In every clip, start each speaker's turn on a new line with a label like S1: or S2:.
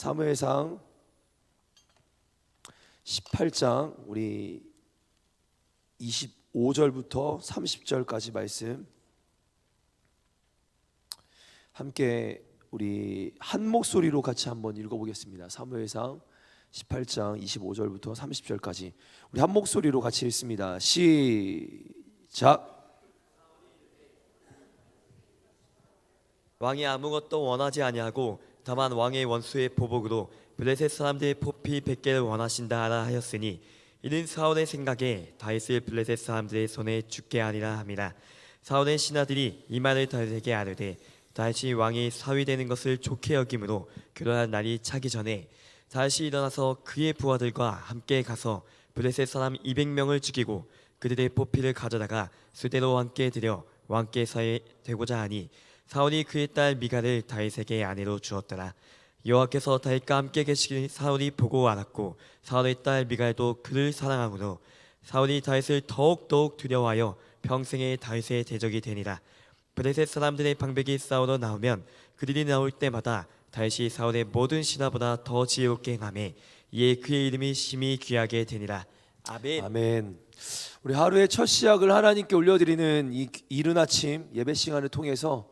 S1: 사무엘상 18장 우리 25절부터 30절까지 말씀 함께 우리 한 목소리로 같이 한번 읽어보겠습니다. 사무엘상 18장 25절부터 30절까지 우리 한 목소리로 같이 읽습니다. 시작.
S2: 왕이 아무것도 원하지 아니하고 다만 왕의 원수의 보복으로 블레셋 사람들의 포피 100개를 원하신다 하라 하였으니 이는 사울의 생각에 다윗을 블레셋 사람들의 손에 죽게 하리라 함이라. 사울의 신하들이 이 말을 다윗에게 아뢰되 다윗이 왕이 사위되는 것을 좋게 여김으로 결혼할 날이 차기 전에 다윗이 일어나서 그의 부하들과 함께 가서 블레셋 사람 200명을 죽이고 그들의 포피를 가져다가 수대로 왕께 드려 왕께 사위되고자 하니 사울이 그의 딸 미갈을 다윗에게 아내로 주었더라. 여호와께서 다윗과 함께 계시길 사울이 보고 알았고 사울의 딸 미갈도 그를 사랑하므로 사울이 다윗을 더욱 두려워하여 평생에 다윗의 대적이 되니라. 블레셋 사람들의 방백이 싸우러 나오면 그들이 나올 때마다 다윗이 사울의 모든 신하보다 더 지혜롭게 행하매 이에 그의 이름이 심히 귀하게 되니라. 아멘.
S1: 아멘. 우리 하루의 첫 시작을 하나님께 올려드리는 이 이른 아침 예배 시간을 통해서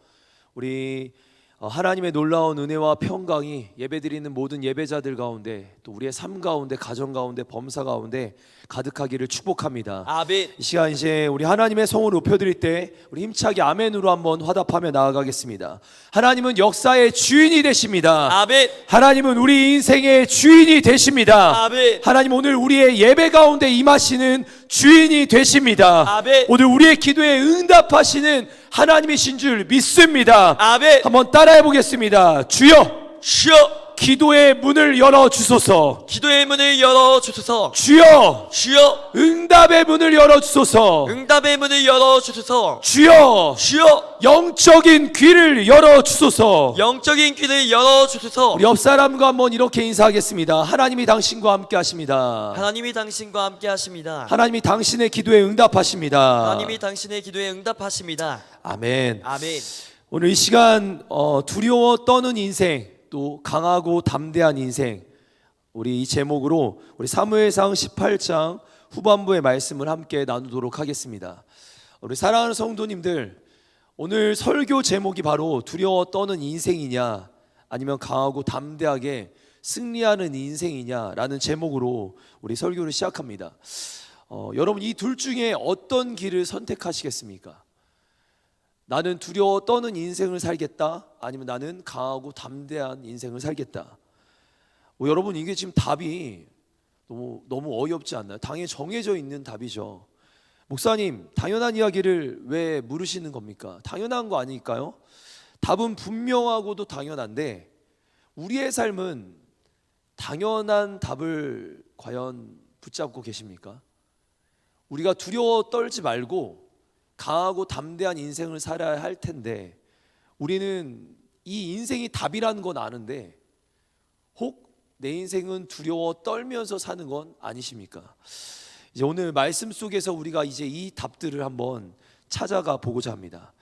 S1: 우리 하나님의 놀라운 은혜와 평강이 예배드리는 모든 예배자들 가운데 또 우리의 삶 가운데 가정 가운데 범사 가운데 가득하기를 축복합니다.
S2: 아멘.
S1: 이 시간 이제 우리 하나님의 성을 높여드릴 때 우리 힘차게 아멘으로 한번 화답하며 나아가겠습니다. 하나님은 역사의 주인이 되십니다.
S2: 아멘.
S1: 하나님은 우리 인생의 주인이 되십니다.
S2: 아멘.
S1: 하나님 오늘 우리의 예배 가운데 임하시는 주인이 되십니다.
S2: 아멘.
S1: 오늘 우리의 기도에 응답하시는 하나님이신 줄 믿습니다.
S2: 아멘.
S1: 한번 따라해 보겠습니다. 주여,
S2: 주여,
S1: 기도의 문을 열어 주소서.
S2: 기도의 문을 열어 주소서.
S1: 주여,
S2: 주여,
S1: 응답의 문을 열어 주소서.
S2: 응답의 문을 열어 주소서.
S1: 주여,
S2: 주여,
S1: 영적인 귀를 열어 주소서.
S2: 영적인 귀를 열어 주소서.
S1: 우리 옆 사람과 한번 이렇게 인사하겠습니다. 하나님이 당신과 함께 하십니다.
S2: 하나님이 당신과 함께 하십니다.
S1: 하나님이 당신의 기도에 응답하십니다.
S2: 하나님이 당신의 기도에 응답하십니다.
S1: 아멘.
S2: 아멘.
S1: 오늘 이 시간 두려워 떠는 인생, 또 강하고 담대한 인생, 우리 이 제목으로 우리 사무엘상 18장 후반부의 말씀을 함께 나누도록 하겠습니다. 우리 사랑하는 성도님들, 오늘 설교 제목이 바로 두려워 떠는 인생이냐 아니면 강하고 담대하게 승리하는 인생이냐라는 제목으로 우리 설교를 시작합니다. 여러분 이 둘 중에 어떤 길을 선택하시겠습니까? 나는 두려워 떠는 인생을 살겠다, 아니면 나는 강하고 담대한 인생을 살겠다. 여러분 이게 지금 답이 너무 어이없지 않나요? 당연히 정해져 있는 답이죠. 목사님, 당연한 이야기를 왜 물으시는 겁니까? 당연한 거 아닐까요? 답은 분명하고도 당연한데 우리의 삶은 당연한 답을 과연 붙잡고 계십니까? 우리가 두려워 떨지 말고 강하고 담대한 인생을 살아야 할 텐데 우리는 이 인생이 답이라는 건 아는데 혹 내 인생은 두려워 떨면서 사는 건 아니십니까? 이제 오늘 말씀 속에서 우리가 이제 이 답들을 한번 찾아가 보고자 합니다.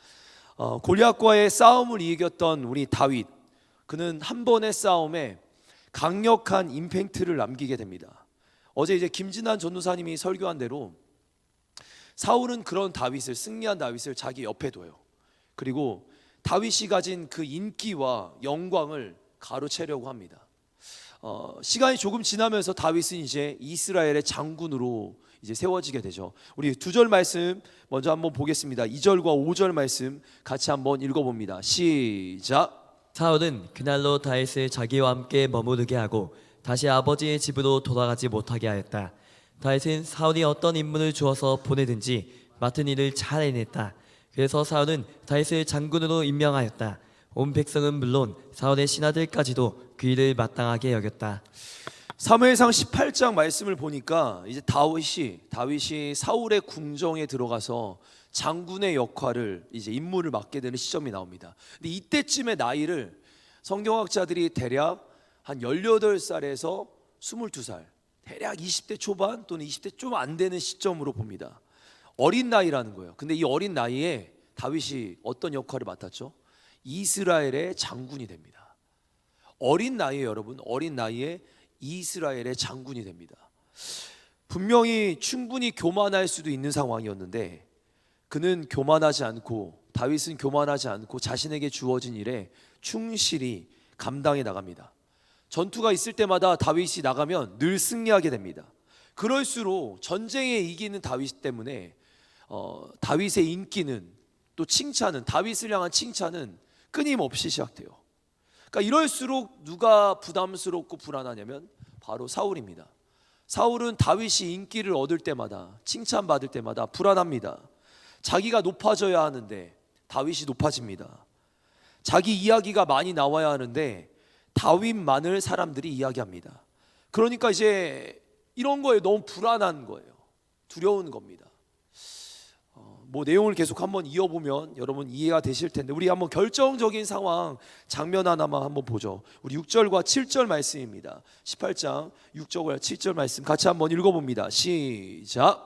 S1: 골리앗과의 싸움을 이겼던 우리 다윗, 그는 한 번의 싸움에 강력한 임팩트를 남기게 됩니다. 어제 이제 김진환 전도사님이 설교한 대로 사울은 그런 다윗을, 승리한 다윗을 자기 옆에 둬요. 그리고 다윗이 가진 그 인기와 영광을 가로채려고 합니다. 시간이 조금 지나면서 다윗은 이제 이스라엘의 장군으로 이제 세워지게 되죠. 우리 두 절 말씀 먼저 한번 보겠습니다. 2절과 5절 말씀 같이 한번 읽어봅니다. 시작.
S2: 사울은 그날로 다윗을 자기와 함께 머무르게 하고 다시 아버지의 집으로 돌아가지 못하게 하였다. 다윗은 사울이 어떤 임무를 주어서 보내든지 맡은 일을 잘 해냈다. 그래서 사울은 다윗을 장군으로 임명하였다. 온 백성은 물론 사울의 신하들까지도 그 일을 마땅하게 여겼다.
S1: 사무엘상 18장 말씀을 보니까 이제 다윗이 사울의 궁정에 들어가서 장군의 역할을 이제 임무를 맡게 되는 시점이 나옵니다. 근데 이때쯤의 나이를 성경학자들이 대략 한 18살에서 22살, 대략 20대 초반 또는 20대 좀 안 되는 시점으로 봅니다. 어린 나이라는 거예요. 근데 이 어린 나이에 다윗이 어떤 역할을 맡았죠? 이스라엘의 장군이 됩니다. 어린 나이에 여러분, 어린 나이에 이스라엘의 장군이 됩니다. 분명히 충분히 교만할 수도 있는 상황이었는데 그는 교만하지 않고, 다윗은 교만하지 않고 자신에게 주어진 일에 충실히 감당해 나갑니다. 전투가 있을 때마다 다윗이 나가면 늘 승리하게 됩니다. 그럴수록 전쟁에 이기는 다윗 때문에 다윗의 인기는, 또 칭찬은, 다윗을 향한 칭찬은 끊임없이 시작돼요. 그러니까 이럴수록 누가 부담스럽고 불안하냐면 바로 사울입니다. 사울은 다윗이 인기를 얻을 때마다, 칭찬받을 때마다 불안합니다. 자기가 높아져야 하는데 다윗이 높아집니다. 자기 이야기가 많이 나와야 하는데 다윗만을 사람들이 이야기합니다. 그러니까 이제 이런 거에 너무 불안한 거예요. 두려운 겁니다. 뭐 내용을 계속 한번 이어보면 여러분 이해가 되실 텐데, 우리 한번 결정적인 상황 장면 하나만 한번 보죠. 우리 6절과 7절 말씀입니다. 18장 6절과 7절 말씀 같이 한번 읽어봅니다. 시작.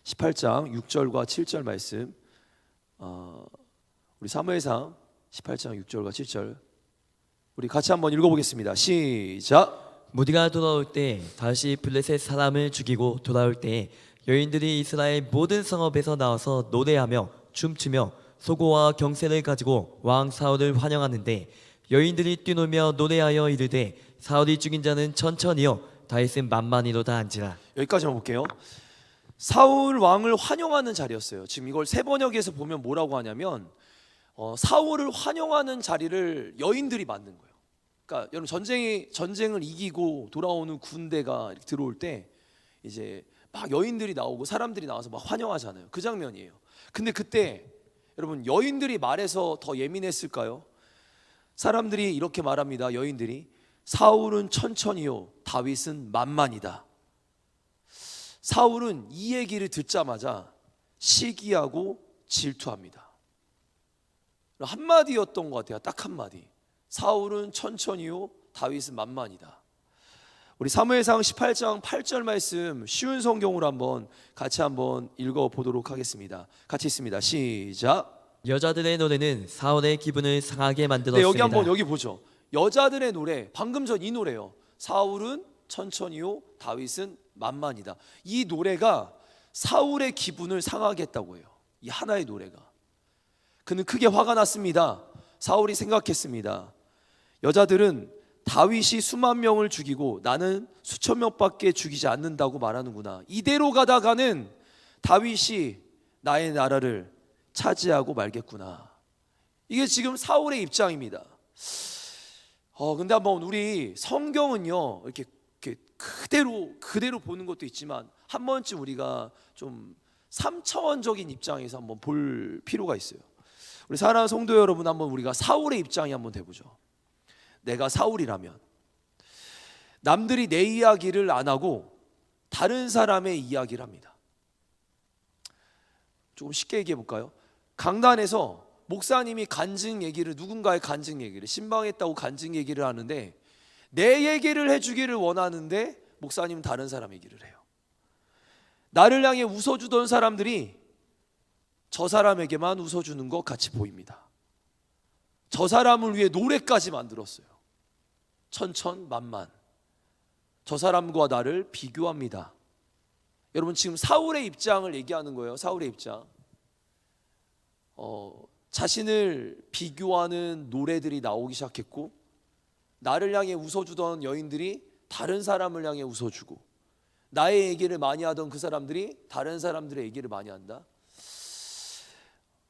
S1: 18장 6절과 7절 말씀, 우리 사무엘상 18장 6절과 7절 우리 같이 한번 읽어보겠습니다. 시작.
S2: 무디가 돌아올 때 다시 블레셋 사람을 죽이고 돌아올 때 여인들이 이스라엘 모든 성읍에서 나와서 노래하며 춤추며 소고와 경세를 가지고 왕 사울을 환영하는데 여인들이 뛰놀며 노래하여 이르되 사울이 죽인 자는 천천히요 다윗은 만만히로다 한지라.
S1: 여기까지만 볼게요. 사울 왕을 환영하는 자리였어요. 지금 이걸 새 번역에서 보면 뭐라고 하냐면 사울을 환영하는 자리를 여인들이 만든 거예요. 그러니까 여러분 전쟁을 이기고 돌아오는 군대가 이렇게 들어올 때 이제 막 여인들이 나오고 사람들이 나와서 막 환영하잖아요. 그 장면이에요. 근데 그때 여러분 여인들이 말해서 더 예민했을까요? 사람들이 이렇게 말합니다. 여인들이 사울은 천천히요 다윗은 만만이다. 사울은 이 얘기를 듣자마자 시기하고 질투합니다. 한마디였던 것 같아요. 딱 한마디. 사울은 천천히요 다윗은 만만이다. 우리 사무엘상 18장 8절 말씀 쉬운 성경으로 한번 같이 한번 읽어보도록 하겠습니다. 같이 있습니다. 시작.
S2: 여자들의 노래는 사울의 기분을 상하게 만들었습니다.
S1: 네, 여기 한번 여기 보죠. 여자들의 노래, 방금 전 이 노래요. 사울은 천천히요 다윗은 만만이다. 이 노래가 사울의 기분을 상하게 했다고 해요. 이 하나의 노래가. 그는 크게 화가 났습니다. 사울이 생각했습니다. 여자들은 다윗이 수만 명을 죽이고 나는 수천 명밖에 죽이지 않는다고 말하는구나. 이대로 가다가는 다윗이 나의 나라를 차지하고 말겠구나. 이게 지금 사울의 입장입니다. 근데 한번 우리 성경은요 이렇게 그대로 보는 것도 있지만 한 번쯤 우리가 좀 3차원적인 입장에서 한번 볼 필요가 있어요. 우리 사랑하는 성도 여러분, 한번 우리가 사울의 입장에 한번 돼보죠. 내가 사울이라면 남들이 내 이야기를 안 하고 다른 사람의 이야기를 합니다. 조금 쉽게 얘기해 볼까요? 강단에서 목사님이 간증 얘기를, 누군가의 간증 얘기를, 신방했다고 간증 얘기를 하는데 내 얘기를 해주기를 원하는데 목사님은 다른 사람 얘기를 해요. 나를 향해 웃어주던 사람들이 저 사람에게만 웃어주는 것 같이 보입니다. 저 사람을 위해 노래까지 만들었어요. 천천만만. 저 사람과 나를 비교합니다. 여러분 지금 사울의 입장을 얘기하는 거예요. 사울의 입장. 자신을 비교하는 노래들이 나오기 시작했고 나를 향해 웃어주던 여인들이 다른 사람을 향해 웃어주고 나의 얘기를 많이 하던 그 사람들이 다른 사람들의 얘기를 많이 한다.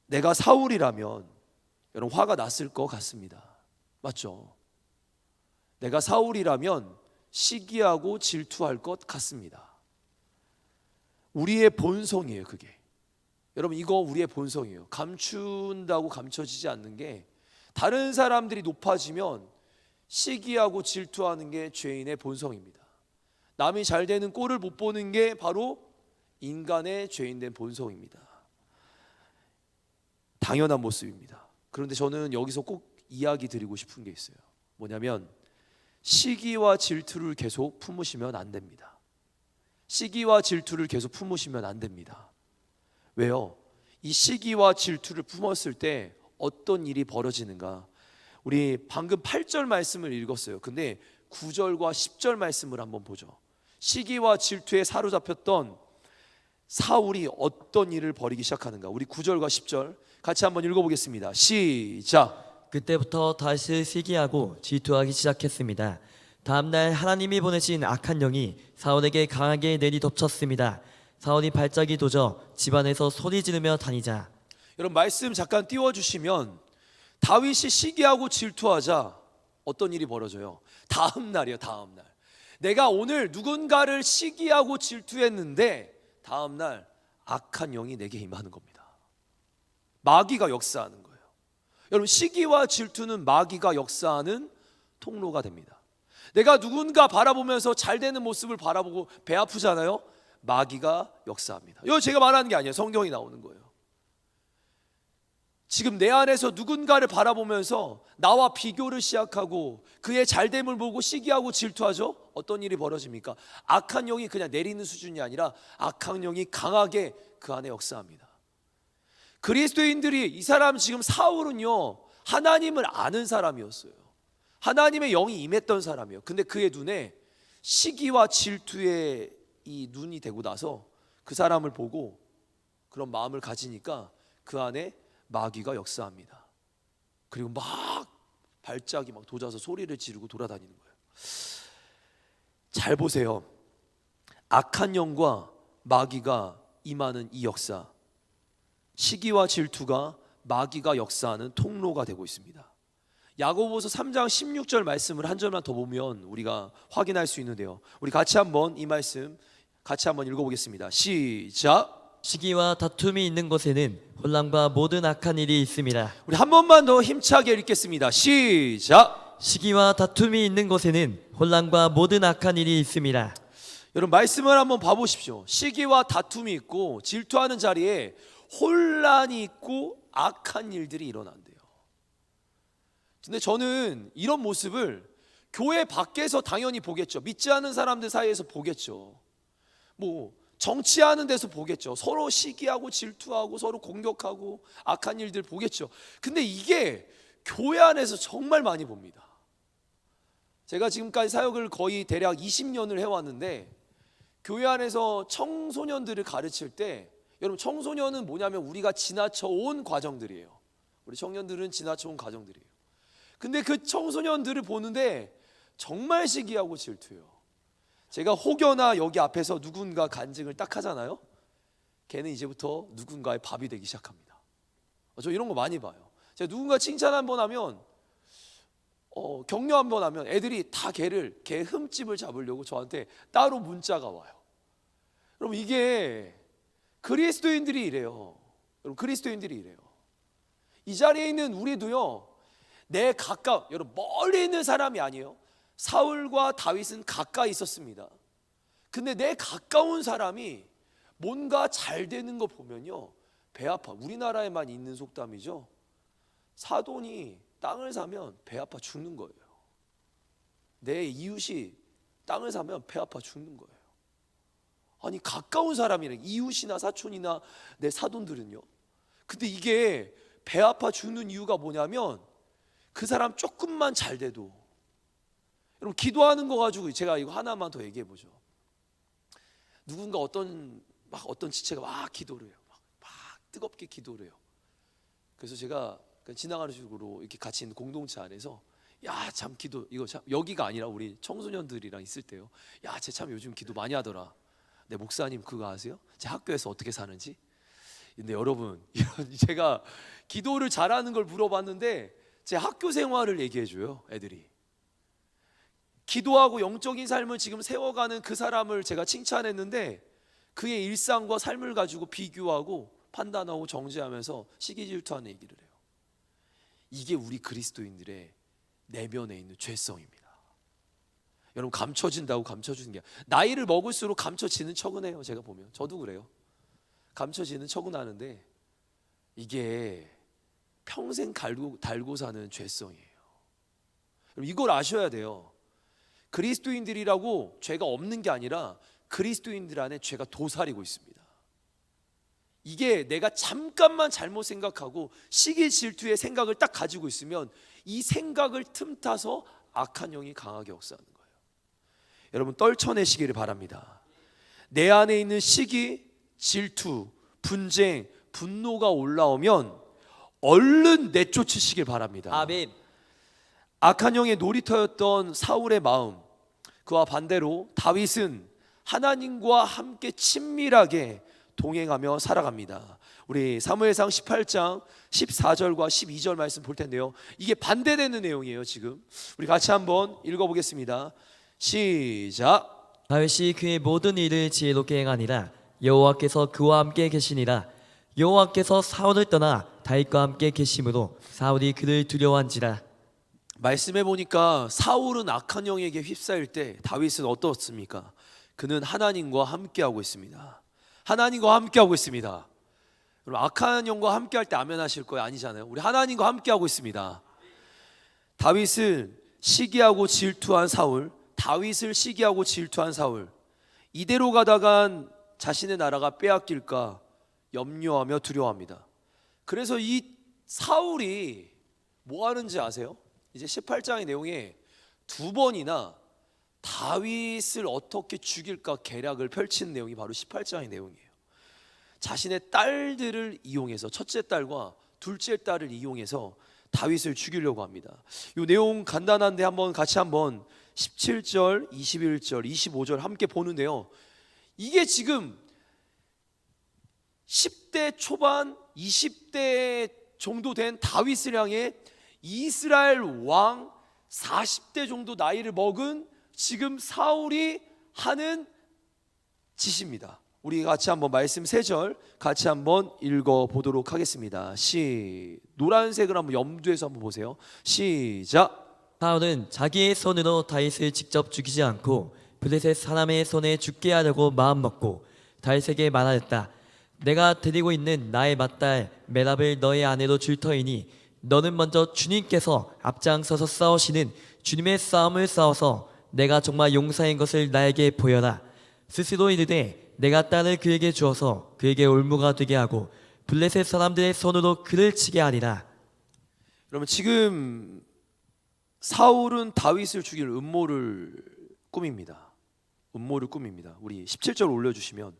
S1: 내가 사울이라면 여러분 화가 났을 것 같습니다. 맞죠? 내가 사울이라면 시기하고 질투할 것 같습니다. 우리의 본성이에요, 그게. 여러분 이거 우리의 본성이에요. 감춘다고 감춰지지 않는 게, 다른 사람들이 높아지면 시기하고 질투하는 게 죄인의 본성입니다. 남이 잘 되는 꼴을 못 보는 게 바로 인간의 죄인된 본성입니다. 당연한 모습입니다. 그런데 저는 여기서 꼭 이야기 드리고 싶은 게 있어요. 뭐냐면 시기와 질투를 계속 품으시면 안 됩니다. 시기와 질투를 계속 품으시면 안 됩니다. 왜요? 이 시기와 질투를 품었을 때 어떤 일이 벌어지는가? 우리 방금 8절 말씀을 읽었어요. 근데 9절과 10절 말씀을 한번 보죠. 시기와 질투에 사로잡혔던 사울이 어떤 일을 벌이기 시작하는가. 우리 9절과 10절 같이 한번 읽어보겠습니다. 시작.
S2: 그때부터 다윗을 시기하고 질투하기 시작했습니다. 다음날 하나님이 보내신 악한 영이 사울에게 강하게 내리덮쳤습니다. 사울이 발작이 도져 집안에서 소리 지르며 다니자.
S1: 여러분 말씀 잠깐 띄워주시면 다윗이 시기하고 질투하자 어떤 일이 벌어져요? 다음 날이에요. 다음 날. 내가 오늘 누군가를 시기하고 질투했는데 다음 날 악한 영이 내게 임하는 겁니다. 마귀가 역사하는 거예요. 여러분 시기와 질투는 마귀가 역사하는 통로가 됩니다. 내가 누군가 바라보면서 잘 되는 모습을 바라보고 배 아프잖아요. 마귀가 역사합니다. 이거 제가 말하는 게 아니에요. 성경이 나오는 거예요. 지금 내 안에서 누군가를 바라보면서 나와 비교를 시작하고 그의 잘됨을 보고 시기하고 질투하죠. 어떤 일이 벌어집니까? 악한 영이 그냥 내리는 수준이 아니라 악한 영이 강하게 그 안에 역사합니다. 그리스도인들이 이 사람 지금 사울은요 하나님을 아는 사람이었어요. 하나님의 영이 임했던 사람이에요. 근데 그의 눈에 시기와 질투의 이 눈이 되고 나서 그 사람을 보고 그런 마음을 가지니까 그 안에 마귀가 역사합니다. 그리고 막 발작이 막 돋아서 소리를 지르고 돌아다니는 거예요. 잘 보세요. 악한 영과 마귀가 임하는 이 역사, 시기와 질투가 마귀가 역사하는 통로가 되고 있습니다. 야고보서 3장 16절 말씀을 한 절만 더 보면 우리가 확인할 수 있는데요. 우리 같이 한번 이 말씀 같이 한번 읽어보겠습니다. 시작.
S2: 시기와 다툼이 있는 곳에는 혼란과 모든 악한 일이 있습니다.
S1: 우리 한 번만 더 힘차게 읽겠습니다. 시작.
S2: 시기와 다툼이 있는 곳에는 혼란과 모든 악한 일이 있습니다.
S1: 여러분 말씀을 한번 봐보십시오. 시기와 다툼이 있고 질투하는 자리에 혼란이 있고 악한 일들이 일어난대요. 근데 저는 이런 모습을 교회 밖에서 당연히 보겠죠. 믿지 않는 사람들 사이에서 보겠죠. 뭐 정치하는 데서 보겠죠. 서로 시기하고 질투하고 서로 공격하고 악한 일들 보겠죠. 근데 이게 교회 안에서 정말 많이 봅니다. 제가 지금까지 사역을 거의 대략 20년을 해왔는데 교회 안에서 청소년들을 가르칠 때 여러분 청소년은 뭐냐면 우리가 지나쳐 온 과정들이에요. 우리 청년들은 지나쳐 온 과정들이에요. 근데 그 청소년들을 보는데 정말 시기하고 질투해요. 제가 혹여나 여기 앞에서 누군가 간증을 딱 하잖아요. 걔는 이제부터 누군가의 밥이 되기 시작합니다. 저 이런 거 많이 봐요. 제가 누군가 칭찬 한번 하면 격려 한번 하면 애들이 다 걔 흠집을 잡으려고 저한테 따로 문자가 와요. 여러분 이게 그리스도인들이 이래요. 여러분 그리스도인들이 이래요. 이 자리에 있는 우리도요. 여러분 멀리 있는 사람이 아니에요. 사울과 다윗은 가까이 있었습니다. 근데 내 가까운 사람이 뭔가 잘 되는 거 보면요 배 아파. 우리나라에만 있는 속담이죠. 사돈이 땅을 사면 배 아파 죽는 거예요. 내 이웃이 땅을 사면 배 아파 죽는 거예요. 아니 가까운 사람이랑 이웃이나 사촌이나 내 사돈들은요. 근데 이게 배 아파 죽는 이유가 뭐냐면 그 사람 조금만 잘 돼도 여러분 기도하는 거 가지고 제가 이거 하나만 더 얘기해 보죠. 누군가 어떤 지체가 막 기도를 해요. 막 뜨겁게 기도를 해요. 그래서 제가 지나가는 식으로 이렇게 같이 있는 공동체 안에서 야 참 기도 이거 참 여기가 아니라 우리 청소년들이랑 있을 때요. 야 쟤 참 요즘 기도 많이 하더라. 네 목사님 그거 아세요? 제 학교에서 어떻게 사는지? 근데 여러분 제가 기도를 잘하는 걸 물어봤는데 제 학교 생활을 얘기해줘요. 애들이 기도하고 영적인 삶을 지금 세워가는 그 사람을 제가 칭찬했는데 그의 일상과 삶을 가지고 비교하고 판단하고 정죄하면서 시기질투하는 얘기를 해요. 이게 우리 그리스도인들의 내면에 있는 죄성입니다. 여러분 감춰진다고 감춰주는 게 나이를 먹을수록 감춰지는 척은 해요. 제가 보면 저도 그래요. 감춰지는 척은 하는데 이게 평생 달고 사는 죄성이에요. 여러분 이걸 아셔야 돼요. 그리스도인들이라고 죄가 없는 게 아니라 그리스도인들 안에 죄가 도사리고 있습니다. 이게 내가 잠깐만 잘못 생각하고 시기 질투의 생각을 딱 가지고 있으면 이 생각을 틈타서 악한 영이 강하게 역사하는 거예요. 여러분 떨쳐내시기를 바랍니다. 내 안에 있는 시기, 질투, 분쟁, 분노가 올라오면 얼른 내쫓으시길 바랍니다.
S2: 아멘.
S1: 악한 영의 놀이터였던 사울의 마음, 그와 반대로 다윗은 하나님과 함께 친밀하게 동행하며 살아갑니다. 우리 사무엘상 18장 14절과 12절 말씀 볼 텐데요, 이게 반대되는 내용이에요. 지금 우리 같이 한번 읽어보겠습니다. 시작.
S2: 다윗이 그의 모든 일을 지혜롭게 행하니라. 여호와께서 그와 함께 계시니라. 여호와께서 사울을 떠나 다윗과 함께 계심으로 사울이 그를 두려워한지라.
S1: 말씀해 보니까 사울은 악한 영에게 휩싸일 때 다윗은 어떻습니까? 그는 하나님과 함께하고 있습니다. 하나님과 함께하고 있습니다. 여러분 악한 영과 함께할 때 아멘 하실 거예요? 아니잖아요. 우리 하나님과 함께하고 있습니다. 다윗은 시기하고 질투한 사울, 다윗을 시기하고 질투한 사울, 이대로 가다간 자신의 나라가 빼앗길까 염려하며 두려워합니다. 그래서 이 사울이 뭐 하는지 아세요? 이제 18장의 내용에 두 번이나 다윗을 어떻게 죽일까 계략을 펼치는 내용이 바로 18장의 내용이에요. 자신의 딸들을 이용해서, 첫째 딸과 둘째 딸을 이용해서 다윗을 죽이려고 합니다. 이 내용 간단한데 한번 같이 한번 17절, 21절, 25절 함께 보는데요, 이게 지금 10대 초반, 20대 정도 된 다윗을 향해 이스라엘 왕 40대 정도 나이를 먹은 지금 사울이 하는 짓입니다. 우리 같이 한번 말씀 3절 같이 한번 읽어보도록 하겠습니다. 노란색을 한번 염두에서 한번 보세요. 시작.
S2: 사울은 자기의 손으로 다윗을 직접 죽이지 않고 블레셋 사람의 손에 죽게 하려고 마음먹고 다윗에게 말하였다. 내가 데리고 있는 나의 맏딸 메랍을 너의 아내로 줄 터이니 너는 먼저 주님께서 앞장서서 싸우시는 주님의 싸움을 싸워서 내가 정말 용사인 것을 나에게 보여라. 스스로 이르되 내가 딸을 그에게 주어서 그에게 올무가 되게 하고 블레셋 사람들의 손으로 그를 치게 하리라.
S1: 여러분 지금 사울은 다윗을 죽일 음모를 꾸밉니다. 음모를 꾸밉니다. 우리 17절 올려주시면,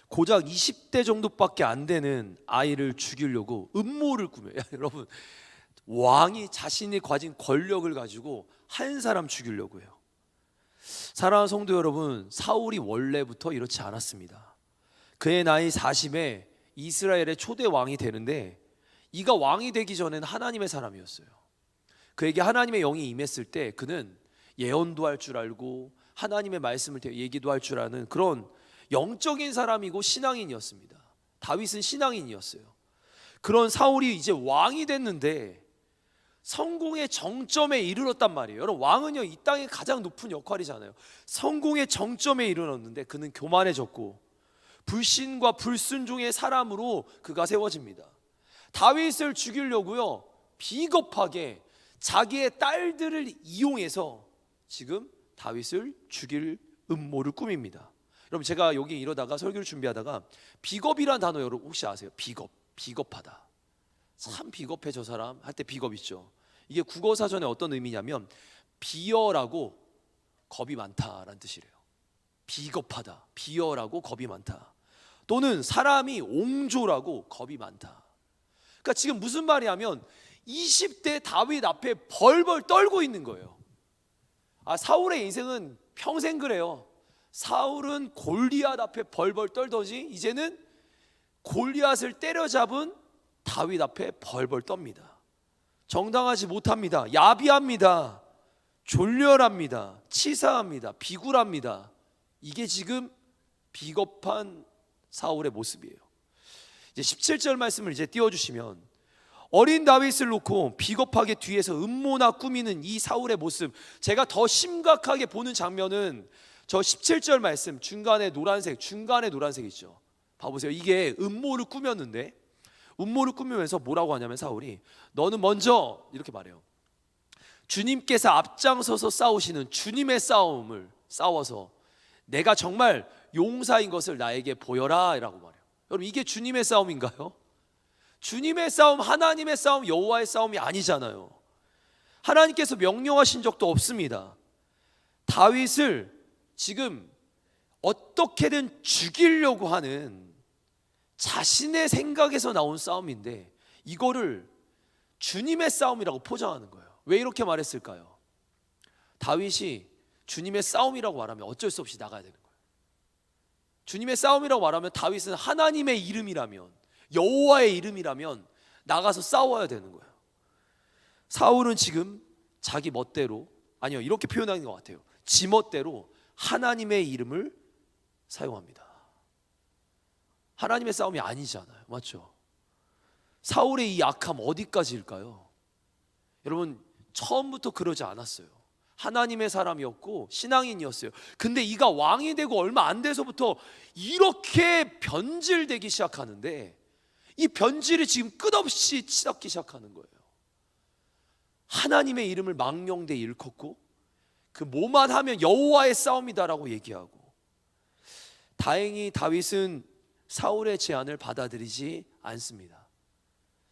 S1: 고작 20대 정도밖에 안 되는 아이를 죽이려고 음모를 꾸며요. 여러분 왕이 자신이 가진 권력을 가지고 한 사람 죽이려고 해요. 사랑하는 성도 여러분, 사울이 원래부터 이렇지 않았습니다. 그의 나이 40에 이스라엘의 초대 왕이 되는데, 이가 왕이 되기 전에는 하나님의 사람이었어요. 그에게 하나님의 영이 임했을 때 그는 예언도 할 줄 알고 하나님의 말씀을 얘기도 할 줄 아는 그런 영적인 사람이고 신앙인이었습니다. 다윗은 신앙인이었어요. 그런 사울이 이제 왕이 됐는데 성공의 정점에 이르렀단 말이에요. 여러분 왕은요 이 땅의 가장 높은 역할이잖아요. 성공의 정점에 이르렀는데 그는 교만해졌고 불신과 불순종의 사람으로 그가 세워집니다. 다윗을 죽이려고요 비겁하게 자기의 딸들을 이용해서 지금 다윗을 죽일 음모를 꾸밉니다. 여러분 제가 여기 이러다가 설교를 준비하다가 비겁이란 단어 여러분 혹시 아세요? 비겁하다. 참 비겁해 저 사람 할 때 비겁 있죠. 이게 국어사전에 어떤 의미냐면 비열하고 겁이 많다라는 뜻이래요. 비겁하다, 비열하고 겁이 많다. 또는 사람이 옹졸하고 겁이 많다. 그러니까 지금 무슨 말이냐면 20대 다윗 앞에 벌벌 떨고 있는 거예요. 사울의 인생은 평생 그래요. 사울은 골리앗 앞에 벌벌 떨더니 이제는 골리앗을 때려잡은 다윗 앞에 벌벌 떱니다. 정당하지 못합니다. 야비합니다. 졸렬합니다. 치사합니다. 비굴합니다. 이게 지금 비겁한 사울의 모습이에요. 이제 17절 말씀을 이제 띄워주시면, 어린 다윗을 놓고 비겁하게 뒤에서 음모나 꾸미는 이 사울의 모습, 제가 더 심각하게 보는 장면은 저 17절 말씀 중간에 노란색 있죠. 봐보세요. 이게 음모를 꾸몄는데, 음모를 꾸미면서 뭐라고 하냐면 사울이, 너는 먼저 이렇게 말해요. 주님께서 앞장서서 싸우시는 주님의 싸움을 싸워서 내가 정말 용사인 것을 나에게 보여라 라고 말해요. 여러분, 이게 주님의 싸움인가요? 주님의 싸움, 하나님의 싸움, 여호와의 싸움이 아니잖아요. 하나님께서 명령하신 적도 없습니다. 다윗을 지금 어떻게든 죽이려고 하는 자신의 생각에서 나온 싸움인데 이거를 주님의 싸움이라고 포장하는 거예요. 왜 이렇게 말했을까요? 다윗이 주님의 싸움이라고 말하면 어쩔 수 없이 나가야 되는 거예요. 주님의 싸움이라고 말하면 다윗은 하나님의 이름이라면, 여호와의 이름이라면 나가서 싸워야 되는 거예요. 사울은 지금 자기 멋대로, 아니요, 이렇게 표현하는 것 같아요. 지 멋대로 하나님의 이름을 사용합니다. 하나님의 싸움이 아니잖아요. 맞죠? 사울의 이 악함 어디까지일까요? 여러분, 처음부터 그러지 않았어요. 하나님의 사람이었고 신앙인이었어요. 근데 이가 왕이 되고 얼마 안 돼서부터 이렇게 변질되기 시작하는데, 이 변질이 지금 끝없이 치닫기 시작하는 거예요. 하나님의 이름을 망령되이 일컫고 그 뭐만 하면 여호와의 싸움이다라고 얘기하고. 다행히 다윗은 사울의 제안을 받아들이지 않습니다.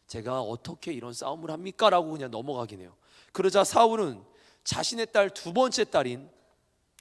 S1: 제가 어떻게 이런 싸움을 합니까? 라고 그냥 넘어가긴 해요. 그러자 사울은 자신의 딸, 두 번째 딸인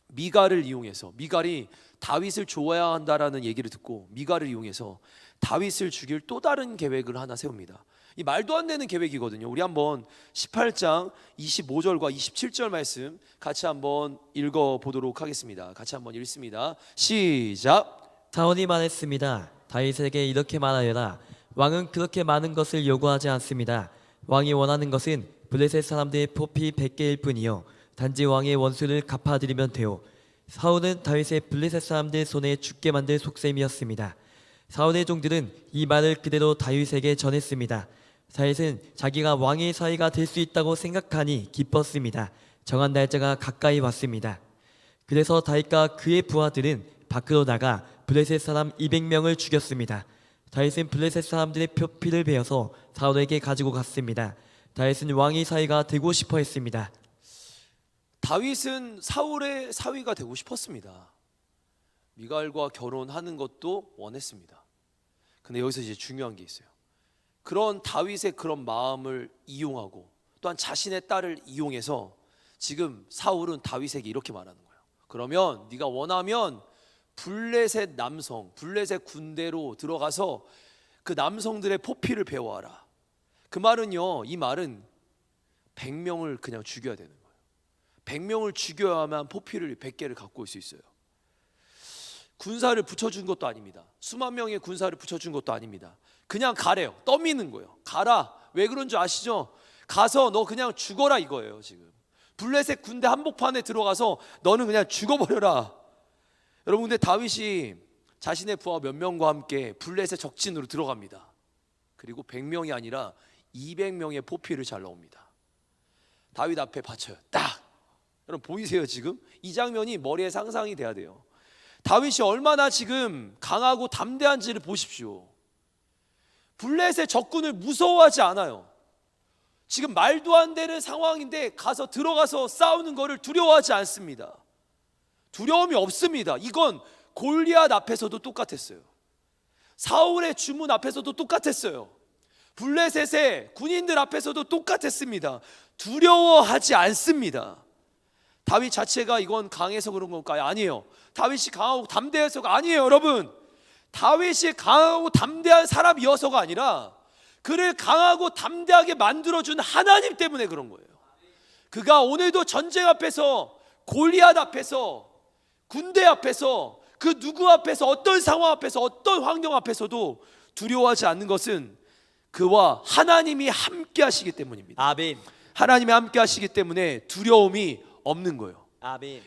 S1: 미갈을 이용해서, 미갈이 다윗을 좋아해야 한다라는 얘기를 듣고 미갈을 이용해서 다윗을 죽일 또 다른 계획을 하나 세웁니다. 이 말도 안 되는 계획이거든요. 우리 한번 18장 25절과 27절 말씀 같이 한번 읽어보도록 하겠습니다. 같이 한번 읽습니다. 시작.
S2: 사울이 말했습니다. 다윗에게 이렇게 말하여라. 왕은 그렇게 많은 것을 요구하지 않습니다. 왕이 원하는 것은 블레셋 사람들의 포피 100개일 뿐이요, 단지 왕의 원수를 갚아드리면 돼요. 사울은 다윗의 블레셋 사람들 손에 죽게 만들 속셈이었습니다. 사울의 종들은 이 말을 그대로 다윗에게 전했습니다. 다윗은 자기가 왕의 사위가 될 수 있다고 생각하니 기뻤습니다. 정한 날짜가 가까이 왔습니다. 그래서 다윗과 그의 부하들은 밖으로 나가 블레셋 사람 200명을 죽였습니다. 다윗은 블레셋 사람들의 표피를 베어서 사울에게 가지고 갔습니다. 다윗은 왕의 사위가 되고 싶어 했습니다.
S1: 다윗은 사울의 사위가 되고 싶었습니다. 미갈과 결혼하는 것도 원했습니다. 근데 여기서 이제 중요한 게 있어요. 그런 다윗의 그런 마음을 이용하고 또한 자신의 딸을 이용해서 지금 사울은 다윗에게 이렇게 말하는 거예요. 그러면 네가 원하면 블레셋 남성, 블레셋 군대로 들어가서 그 남성들의 포피를 베어와라. 그 말은요, 이 말은 100명을 그냥 죽여야 되는 거예요. 100명을 죽여야만 포피를 100개를 갖고 올 수 있어요. 군사를 붙여준 것도 아닙니다. 수만 명의 군사를 붙여준 것도 아닙니다. 그냥 가래요. 떠미는 거예요. 가라. 왜 그런 줄 아시죠? 가서 너 그냥 죽어라 이거예요. 지금 블레셋 군대 한복판에 들어가서 너는 그냥 죽어버려라. 여러분, 근데 다윗이 자신의 부하 몇 명과 함께 블레셋 적진으로 들어갑니다. 그리고 100명이 아니라 200명의 포피를 잘 넣습니다. 다윗 앞에 바쳐요. 딱. 여러분 보이세요? 지금 이 장면이 머리에 상상이 돼야 돼요. 다윗이 얼마나 지금 강하고 담대한지를 보십시오. 블레셋 적군을 무서워하지 않아요. 지금 말도 안 되는 상황인데 가서 들어가서 싸우는 것을 두려워하지 않습니다. 두려움이 없습니다. 이건 골리앗 앞에서도 똑같았어요. 사울의 주문 앞에서도 똑같았어요. 블레셋의 군인들 앞에서도 똑같았습니다. 두려워하지 않습니다. 다윗 자체가 이건 강해서 그런 건가요? 아니에요. 다윗이 강하고 담대해서가 아니에요. 여러분, 다윗이 강하고 담대한 사람이어서가 아니라 그를 강하고 담대하게 만들어준 하나님 때문에 그런 거예요. 그가 오늘도 전쟁 앞에서, 골리앗 앞에서, 군대 앞에서, 그 누구 앞에서, 어떤 상황 앞에서, 어떤 환경 앞에서도 두려워하지 않는 것은 그와 하나님이 함께 하시기 때문입니다.
S2: 아멘.
S1: 하나님이 함께 하시기 때문에 두려움이 없는 거예요.
S2: 아멘.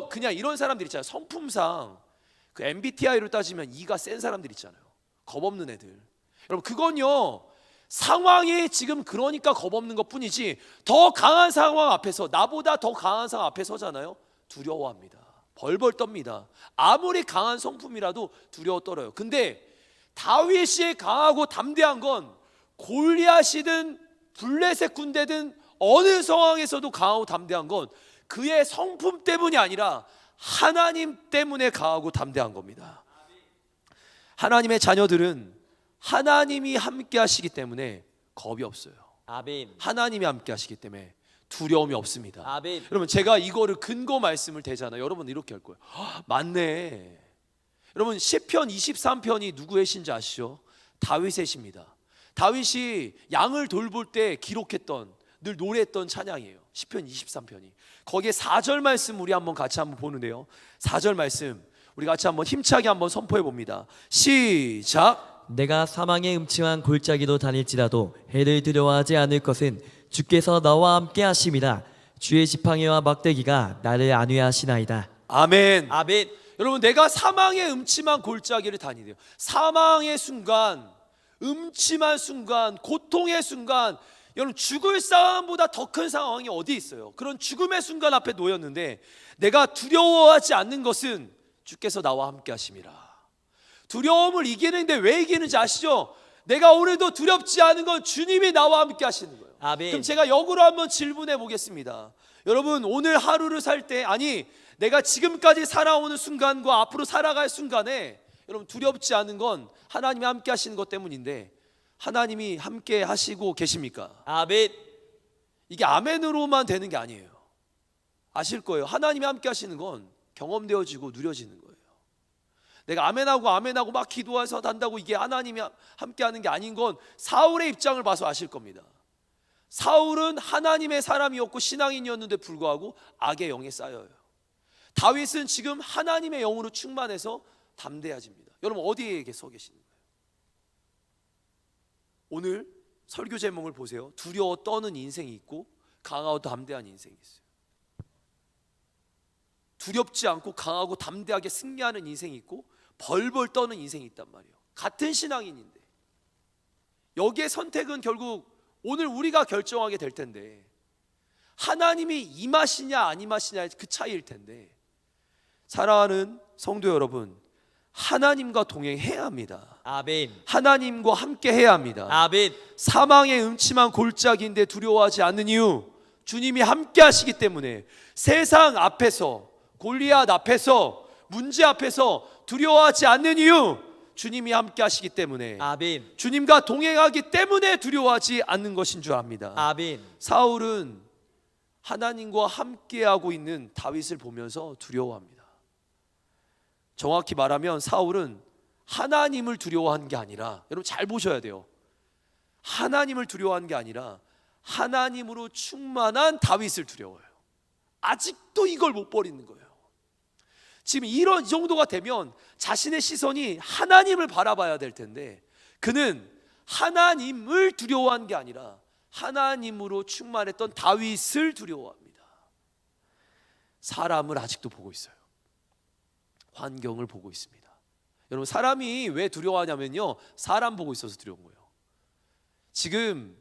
S1: 그냥 이런 사람들 있잖아요. 성품상 그 MBTI로 따지면 E가 센 사람들 있잖아요. 겁없는 애들. 여러분, 그건요, 상황이 지금 그러니까 겁없는 것 뿐이지, 더 강한 상황 앞에서, 나보다 더 강한 상황 앞에 서잖아요. 두려워합니다. 벌벌 떱니다. 아무리 강한 성품이라도 두려워 떨어요. 근데 다윗이 강하고 담대한 건 골리앗이든 블레셋 군대든 어느 상황에서도 강하고 담대한 건 그의 성품 때문이 아니라 하나님 때문에 강하고 담대한 겁니다. 하나님의 자녀들은 하나님이 함께 하시기 때문에 겁이 없어요.
S2: 아멘.
S1: 하나님이 함께 하시기 때문에 두려움이 없습니다.
S2: 아멘.
S1: 여러분, 제가 이거를 근거 말씀을 대잖아요. 여러분 이렇게 할 거예요. 맞네. 여러분, 시편 23편이 누구의 시인지 아시죠? 다윗의 시입니다. 다윗이 양을 돌볼 때 기록했던, 늘 노래했던 찬양이에요. 시편 23편이. 거기에 4절 말씀 우리 한번 같이 한번 보는데요. 4절 말씀 우리 같이 한번 힘차게 한번 선포해 봅니다. 시작.
S2: 내가 사망의 음침한 골짜기로 다닐지라도 해를 두려워하지 않을 것은 주께서 나와 함께 하심이라. 주의 지팡이와 막대기가 나를 안위하시나이다.
S1: 아멘.
S2: 아멘.
S1: 여러분, 내가 사망의 음침한 골짜기를 다니네요. 사망의 순간, 음침한 순간, 고통의 순간, 여러분 죽을 상황보다 더 큰 상황이 어디 있어요? 그런 죽음의 순간 앞에 놓였는데 내가 두려워하지 않는 것은 주께서 나와 함께 하심이라. 두려움을 이기는데 왜 이기는지 아시죠? 내가 오늘도 두렵지 않은 건 주님이 나와 함께 하시는 거예요.
S2: 아멘.
S1: 그럼 제가 역으로 한번 질문해 보겠습니다. 여러분, 오늘 하루를 살 때, 아니 내가 지금까지 살아오는 순간과 앞으로 살아갈 순간에 여러분 두렵지 않은 건 하나님이 함께 하시는 것 때문인데 하나님이 함께 하시고 계십니까?
S2: 아멘.
S1: 이게 아멘으로만 되는 게 아니에요. 아실 거예요. 하나님이 함께 하시는 건 경험되어지고 누려지는 거예요. 내가 아멘하고 막 기도해서 단다고 이게 하나님이 함께 하는 게 아닌 건 사울의 입장을 봐서 아실 겁니다. 사울은 하나님의 사람이었고 신앙인이었는데 불구하고 악의 영에 쌓여요. 다윗은 지금 하나님의 영으로 충만해서 담대해집니다. 여러분, 어디에 서 계시는 거예요? 오늘 설교 제목을 보세요. 두려워 떠는 인생이 있고 강하고 담대한 인생이 있어요. 두렵지 않고 강하고 담대하게 승리하는 인생이 있고 벌벌 떠는 인생이 있단 말이에요. 같은 신앙인인데 여기에 선택은 결국 오늘 우리가 결정하게 될 텐데 하나님이 임하시냐 안 임하시냐 그 차이일 텐데 사랑하는 성도 여러분, 하나님과 동행해야 합니다.
S2: 아멘.
S1: 하나님과 함께 해야 합니다.
S2: 아멘.
S1: 사망의 음침한 골짜기인데 두려워하지 않는 이유, 주님이 함께 하시기 때문에 세상 앞에서, 골리앗 앞에서, 문제 앞에서 두려워하지 않는 이유, 주님이 함께 하시기 때문에,
S2: 아멘.
S1: 주님과 동행하기 때문에 두려워하지 않는 것인 줄 압니다.
S2: 아멘.
S1: 사울은 하나님과 함께하고 있는 다윗을 보면서 두려워합니다. 정확히 말하면 사울은 하나님을 두려워한 게 아니라, 여러분 잘 보셔야 돼요. 하나님을 두려워한 게 아니라 하나님으로 충만한 다윗을 두려워해요. 아직도 이걸 못 버리는 거예요. 지금 이 정도가 되면 자신의 시선이 하나님을 바라봐야 될 텐데 그는 하나님을 두려워한 게 아니라 하나님으로 충만했던 다윗을 두려워합니다. 사람을 아직도 보고 있어요. 환경을 보고 있습니다. 여러분, 사람이 왜 두려워하냐면요, 사람 보고 있어서 두려운 거예요. 지금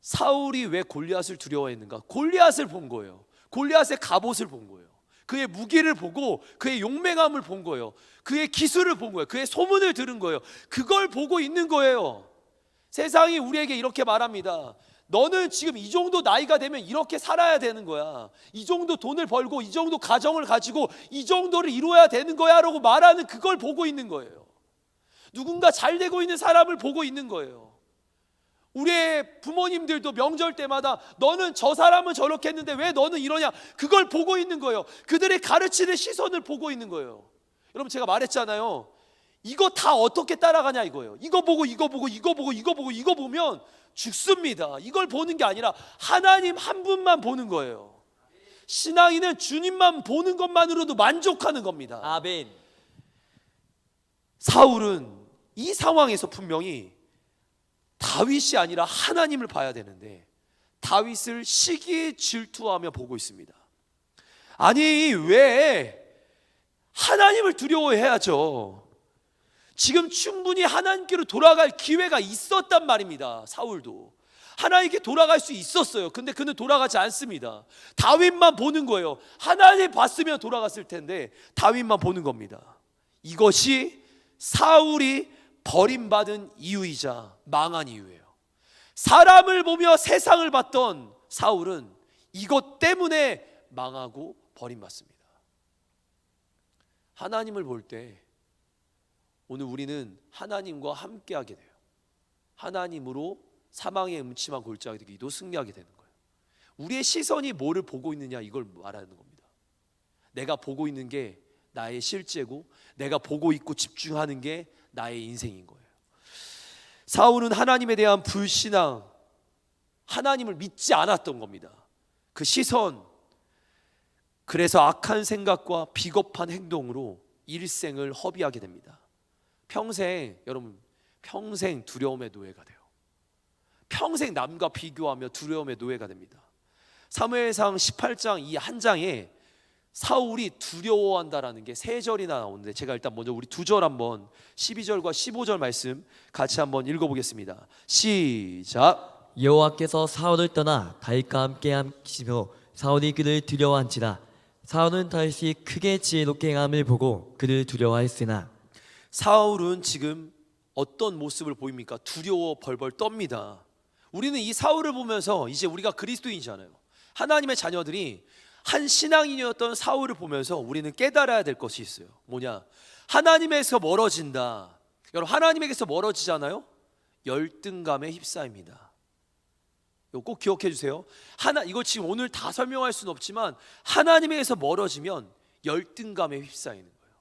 S1: 사울이 왜 골리앗을 두려워했는가? 골리앗을 본 거예요. 골리앗의 갑옷을 본 거예요. 그의 무기를 보고 그의 용맹함을 본 거예요. 그의 기술을 본 거예요. 그의 소문을 들은 거예요. 그걸 보고 있는 거예요. 세상이 우리에게 이렇게 말합니다. 너는 지금 이 정도 나이가 되면 이렇게 살아야 되는 거야. 이 정도 돈을 벌고 이 정도 가정을 가지고 이 정도를 이루어야 되는 거야 라고 말하는 그걸 보고 있는 거예요. 누군가 잘 되고 있는 사람을 보고 있는 거예요. 우리의 부모님들도 명절 때마다 너는 저 사람은 저렇게 했는데 왜 너는 이러냐, 그걸 보고 있는 거예요. 그들의 가르치는 시선을 보고 있는 거예요. 여러분, 제가 말했잖아요. 이거 다 어떻게 따라가냐 이거예요. 이거 보고 이거 보고 이거 보고 이거 보고 이거 보면 죽습니다. 이걸 보는 게 아니라 하나님 한 분만 보는 거예요. 신앙인은 주님만 보는 것만으로도 만족하는 겁니다.
S2: 아멘.
S1: 사울은 이 상황에서 분명히 다윗이 아니라 하나님을 봐야 되는데 다윗을 시기에 질투하며 보고 있습니다. 아니, 왜 하나님을 두려워해야죠. 지금 충분히 하나님께로 돌아갈 기회가 있었단 말입니다. 사울도 하나님께 돌아갈 수 있었어요. 근데 그는 돌아가지 않습니다. 다윗만 보는 거예요. 하나님 봤으면 돌아갔을 텐데 다윗만 보는 겁니다. 이것이 사울이 버림받은 이유이자 망한 이유예요. 사람을 보며 세상을 봤던 사울은 이것 때문에 망하고 버림받습니다. 하나님을 볼 때 오늘 우리는 하나님과 함께하게 돼요. 하나님으로 사망의 음침한 골짜기 되기도 승리하게 되는 거예요. 우리의 시선이 뭐를 보고 있느냐, 이걸 말하는 겁니다. 내가 보고 있는 게 나의 실제고, 내가 보고 있고 집중하는 게 나의 인생인 거예요. 사울은 하나님에 대한 불신앙, 하나님을 믿지 않았던 겁니다. 그 시선, 그래서 악한 생각과 비겁한 행동으로 일생을 허비하게 됩니다. 여러분 평생 두려움의 노예가 돼요. 평생 남과 비교하며 두려움의 노예가 됩니다. 사무엘상 18장 이 한 장에 사울이 두려워한다라는 게 3절이나 나오는데, 제가 일단 먼저 우리 2절 한번 12절과 15절 말씀 같이 한번 읽어보겠습니다. 시작.
S2: 여호와께서 사울을 떠나 다윗과 함께 하시며 사울이 그를 두려워한지라. 사울은 다윗이 크게 지혜롭게 행함을 보고 그를 두려워하였으나.
S1: 사울은 지금 어떤 모습을 보입니까? 두려워 벌벌 떱니다. 우리는 이 사울을 보면서, 이제 우리가 그리스도인이잖아요. 하나님의 자녀들이 한 신앙인이었던 사울을 보면서 우리는 깨달아야 될 것이 있어요. 뭐냐? 하나님에서 멀어진다. 여러분, 하나님에게서 멀어지잖아요. 열등감에 휩싸입니다. 이거 꼭 기억해 주세요. 이거 지금 오늘 다 설명할 수는 없지만, 하나님에게서 멀어지면 열등감에 휩싸이는 거예요.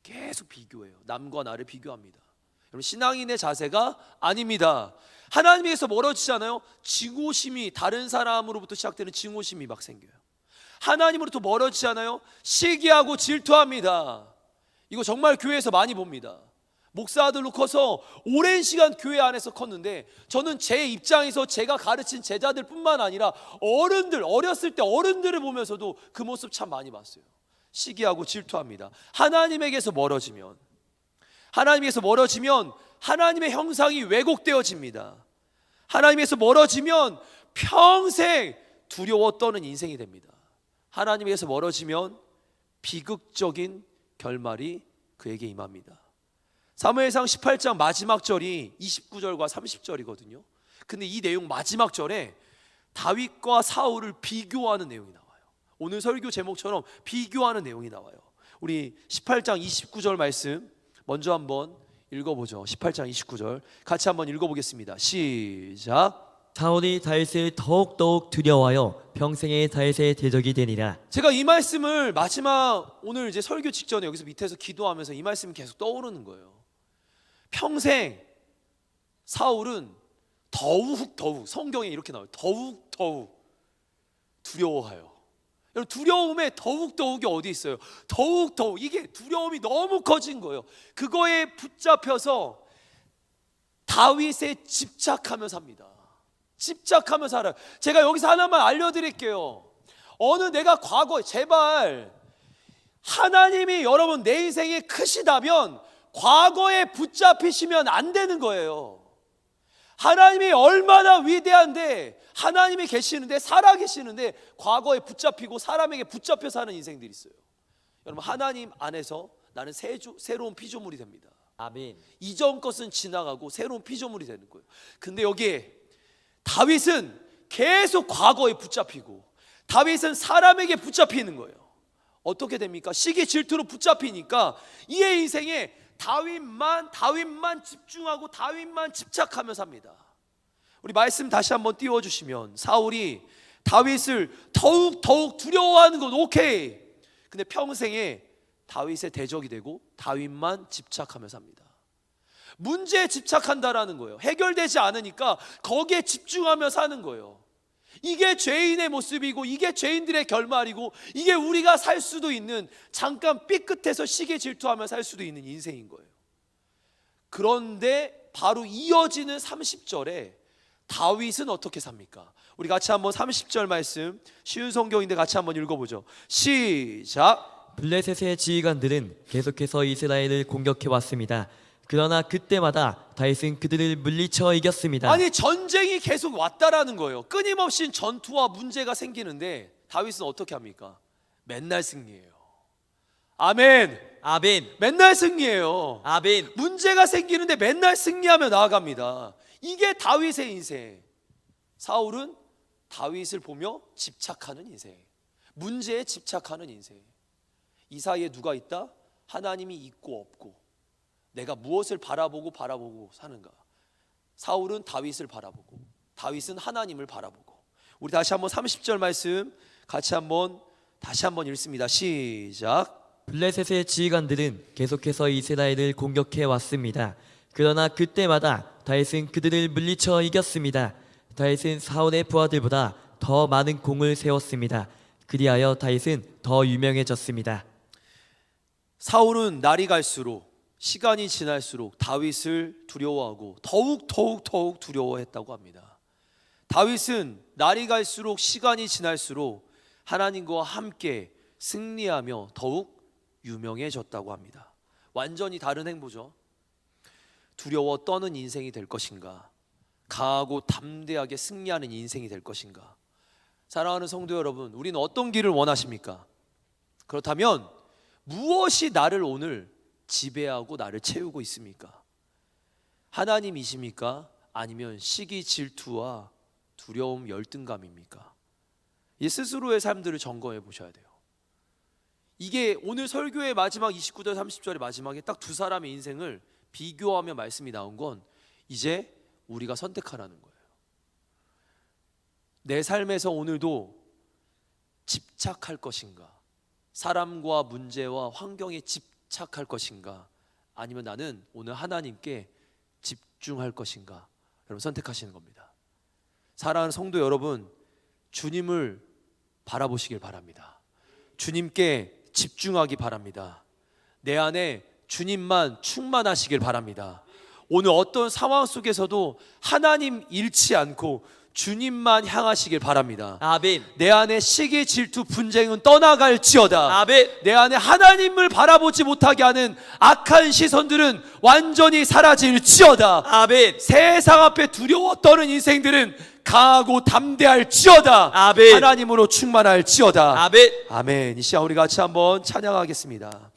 S1: 계속 비교해요. 남과 나를 비교합니다. 여러분, 신앙인의 자세가 아닙니다. 하나님에게서 멀어지잖아요. 증오심이, 다른 사람으로부터 시작되는 증오심이 막 생겨요. 하나님으로부터 멀어지잖아요. 시기하고 질투합니다. 이거 정말 교회에서 많이 봅니다. 목사들로 커서 오랜 시간 교회 안에서 컸는데, 저는 제 입장에서 제가 가르친 제자들 뿐만 아니라 어렸을 때 어른들을 보면서도 그 모습 참 많이 봤어요. 시기하고 질투합니다. 하나님에게서 멀어지면 하나님의 형상이 왜곡되어집니다. 하나님에서 멀어지면 평생 두려워 떠는 인생이 됩니다. 하나님에서 멀어지면 비극적인 결말이 그에게 임합니다. 사무엘상 18장 마지막 절이 29절과 30절이거든요. 근데 이 내용 마지막 절에 다윗과 사울을 비교하는 내용이 나와요. 오늘 설교 제목처럼 비교하는 내용이 나와요. 우리 18장 29절 말씀 먼저 한번 읽어보죠. 18장 29절 같이 한번 읽어보겠습니다. 시작.
S2: 사울이 다윗을 더욱 두려워하여 평생의 다윗의 대적이 되니라.
S1: 제가 이 말씀을 마지막 오늘 이제 설교 직전에 여기서 밑에서 기도하면서 이 말씀이 계속 떠오르는 거예요. 평생 사울은 더욱 성경에 이렇게 나와요. 더욱 두려워하여. 여러분, 두려움에 더욱이 어디 있어요? 더욱 이게 두려움이 너무 커진 거예요. 그거에 붙잡혀서 다윗에 집착하며 삽니다. 집착하며 살아요. 제가 여기서 하나만 알려드릴게요. 내가 과거에, 제발 하나님이 여러분 내 인생에 크시다면 과거에 붙잡히시면 안 되는 거예요. 하나님이 얼마나 위대한데, 하나님이 계시는데, 살아 계시는데 과거에 붙잡히고 사람에게 붙잡혀 사는 인생들이 있어요. 여러분, 하나님 안에서 나는 새로운 피조물이 됩니다.
S2: 아멘.
S1: 이전 것은 지나가고 새로운 피조물이 되는 거예요. 근데 여기에 다윗은 계속 과거에 붙잡히고, 다윗은 사람에게 붙잡히는 거예요. 어떻게 됩니까? 시기 질투로 붙잡히니까 이의 인생에 다윗만 집중하고 다윗만 집착하며 삽니다. 우리 말씀 다시 한번 띄워주시면, 사울이 다윗을 더욱 두려워하는 건 오케이. 근데 평생에 다윗의 대적이 되고 다윗만 집착하며 삽니다. 문제에 집착한다라는 거예요. 해결되지 않으니까 거기에 집중하며 사는 거예요. 이게 죄인의 모습이고, 이게 죄인들의 결말이고, 이게 우리가 살 수도 있는, 잠깐 삐끗해서 시기 질투하며 살 수도 있는 인생인 거예요. 그런데 바로 이어지는 30절에 다윗은 어떻게 삽니까? 우리 같이 한번 30절 말씀, 쉬운 성경인데 같이 한번 읽어보죠. 시작.
S2: 블레셋의 지휘관들은 계속해서 이스라엘을 공격해 왔습니다. 그러나 그때마다 다윗은 그들을 물리쳐 이겼습니다.
S1: 아니, 전쟁이 계속 왔다라는 거예요. 끊임없이 전투와 문제가 생기는데 다윗은 어떻게 합니까? 맨날 승리해요. 아멘.
S2: 아멘.
S1: 맨날 승리해요.
S2: 아멘.
S1: 문제가 생기는데 맨날 승리하며 나아갑니다. 이게 다윗의 인생. 사울은 다윗을 보며 집착하는 인생, 문제에 집착하는 인생. 이 사이에 누가 있다? 하나님이 있고 없고, 내가 무엇을 바라보고 사는가? 사울은 다윗을 바라보고, 다윗은 하나님을 바라보고. 우리 다시 한번 30절 말씀 같이 다시 한번 읽습니다. 시작.
S2: 블레셋의 지휘관들은 계속해서 이스라엘을 공격해 왔습니다. 그러나 그때마다 다윗은 그들을 물리쳐 이겼습니다. 다윗은 사울의 부하들보다 더 많은 공을 세웠습니다. 그리하여 다윗은 더 유명해졌습니다.
S1: 사울은 날이 갈수록, 시간이 지날수록 다윗을 두려워하고 더욱 두려워했다고 합니다. 다윗은 날이 갈수록, 시간이 지날수록 하나님과 함께 승리하며 더욱 유명해졌다고 합니다. 완전히 다른 행보죠. 두려워 떠는 인생이 될 것인가, 강하고 담대하게 승리하는 인생이 될 것인가. 사랑하는 성도 여러분, 우리는 어떤 길을 원하십니까? 그렇다면 무엇이 나를 오늘 지배하고 나를 채우고 있습니까? 하나님이십니까? 아니면 시기, 질투와 두려움, 열등감입니까? 이 스스로의 삶들을 점검해 보셔야 돼요. 이게 오늘 설교의 마지막 29절 30절의 마지막에 딱 두 사람의 인생을 비교하며 말씀이 나온 건 이제 우리가 선택하라는 거예요. 내 삶에서 오늘도 집착할 것인가? 사람과 문제와 환경에 집착할 것인가? 아니면 나는 오늘 하나님께 집중할 것인가? 여러분 선택하시는 겁니다. 사랑하는 성도 여러분, 주님을 바라보시길 바랍니다. 주님께 집중하기 바랍니다. 내 안에 주님만 충만하시길 바랍니다. 오늘 어떤 상황 속에서도 하나님 잃지 않고 주님만 향하시길 바랍니다.
S2: 아멘.
S1: 내 안에 시기, 질투, 분쟁은 떠나갈지어다.
S2: 아멘.
S1: 내 안에 하나님을 바라보지 못하게 하는 악한 시선들은 완전히 사라질지어다.
S2: 아멘.
S1: 세상 앞에 두려워 떠는 인생들은 강하고 담대할지어다.
S2: 아멘.
S1: 하나님으로 충만할지어다.
S2: 아멘.
S1: 아멘. 이 시간 우리 같이 한번 찬양하겠습니다.